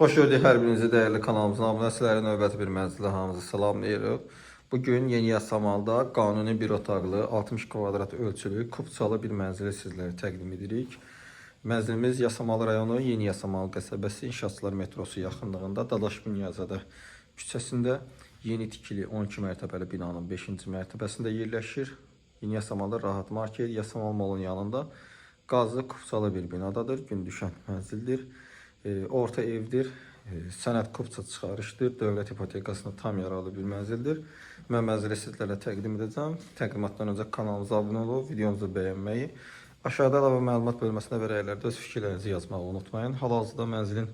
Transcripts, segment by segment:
Xoş gördük hər birinizi dəyərli kanalımızın abunəçiləri, növbəti bir mənzilə hamınızı salamlayırıq. Bugün Yeni Yasamalda qanuni bir otaqlı 60 kvadrat ölçülü kubçalı bir mənzili sizlərə təqdim edirik. Mənzilimiz Yasamal rayonu Yeni Yasamal qəsəbəsi İnşaatçılar metrosu yaxınlığında Dadaş Bünyazada küçəsində yeni tikili 12 mərtəbəli binanın 5-ci mərtəbəsində yerləşir. Yeni Yasamalda Rahat Market, Yasamal Molun yanında qazlı kubçalı bir binadadır. Gün düşən mənzildir. Orta evdir, sənəd kubça çıxarışdır, dövlət ipotekasına tam yararlı bir mənzildir. Mən mənzili sizlərə təqdim edəcəm. Təqdimatdan öncə kanalımıza abunə olub, videomuzu bəyənməyi, aşağıda əlavə məlumat bölməsinə və rəylərdə öz fikirlərinizi yazmağı unutmayın. Hal-hazırda mənzilin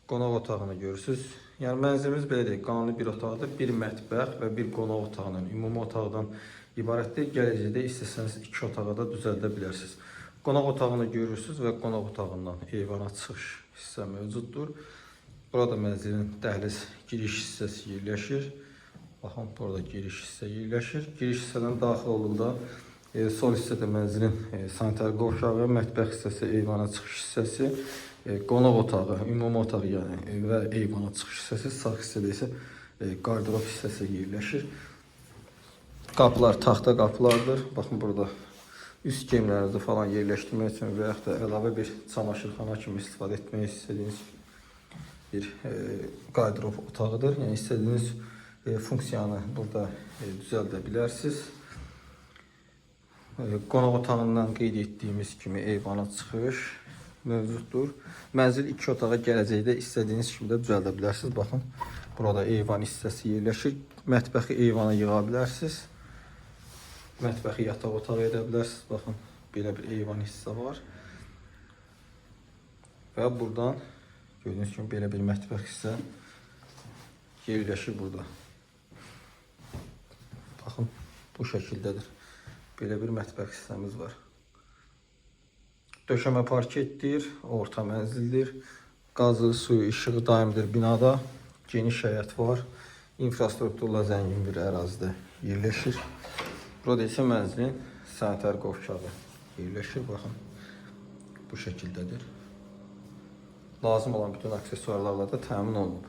qonaq otağını görürsünüz. Yəni mənzilimiz belə deyək, qanuni bir otaqdır, bir mətbəx və bir qonaq otağının, ümumi otaqdan ibarətdir. Gələcəkdə istəsəniz 2 otağa da düzəldə bilərsiniz. Qonaq otağını görürsünüz və qonaq otağından eyvana çıxış hissə mövcuddur. Burada mənzilin dəhliz giriş hissəsi yerləşir. Baxın, burada giriş hissə yerləşir. Giriş hissədən daxil olduqda sol hissədə mənzilin sanitar qovşağı, mətbəx hissəsi, eyvana çıxış hissəsi, qonaq otağı, ümumi otaq yəni və eyvana çıxış hissəsi, sağ hissədə isə qardırob hissəsi yerləşir. Qapılar taxta qapılardır. Baxın, burada üst geyimlərinizi falan yerləşdirmək üçün və yaxud da əlavə bir çamaşırxana kimi istifadə etmək istədiyiniz bir qardırob otağıdır. Yəni istədiyiniz funksiyanı burada düzəldə bilərsiniz. Qonaq otağından qeyd etdiyimiz kimi eyvana çıxış mövcuddur. Mənzil 2 otağa gələcəkdə istədiyiniz kimi də düzəldə bilərsiniz. Baxın, burada eyvan hissəsi yerləşir. Mətbəxi eyvana yığa bilərsiniz. Mətbəxi yataq otağı edə bilərsiniz. Baxın, belə bir eyvan hissə var. Və buradan gördüyünüz kimi belə bir mətbəx hissə yerləşir burada. Baxın, bu şəkildədir. Belə bir mətbəx hissəmiz var. Döşəmə parketdir, orta mənzildir. Qazı, suyu, işığı daimdir binada. Geniş həyət var. İnfrastrukturla zəngin bir ərazidə yerləşir. Burada isə mənzilin sanitar qovşağı yerləşir. Baxın, bu şəkildədir. Lazım olan bütün aksesuarlarla da təmin olunub.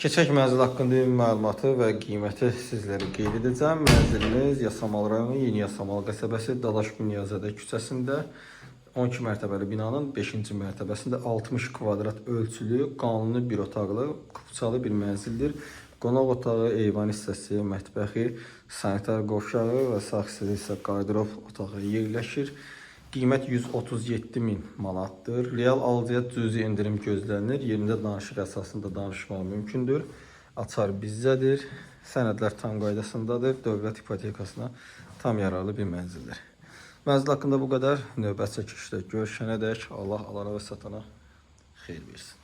Keçək mənzil haqqında məlumatı və qiyməti sizlərə qeyd edəcəm. Mənzilimiz Yasamal rayonu Yeni Yasamal qəsəbəsi Dadaş Bünyazada küçəsində 12 mərtəbəli binanın 5-ci mərtəbəsində 60 kvadrat ölçülü, qanuni bir otaqlı, kubçalı bir mənzildir. Qonaq otağı, eyvan hissəsi, mətbəxi, sanitar qovşağı və sağ hissədə isə qardırob otağı yerləşir. Qiymət 137.000 manatdır. Real alıcıya cüzi endirim gözlənilir. Yerində danışıq əsasında danışmaq mümkündür. Açar bizdədir. Sənədlər tam qaydasındadır. Dövlət ipotekasına tam yararlı bir mənzildir. Mənzil haqqında bu qədər. Növbəti çəkilişdə görüşənədək Allah alana və satana xeyir versin.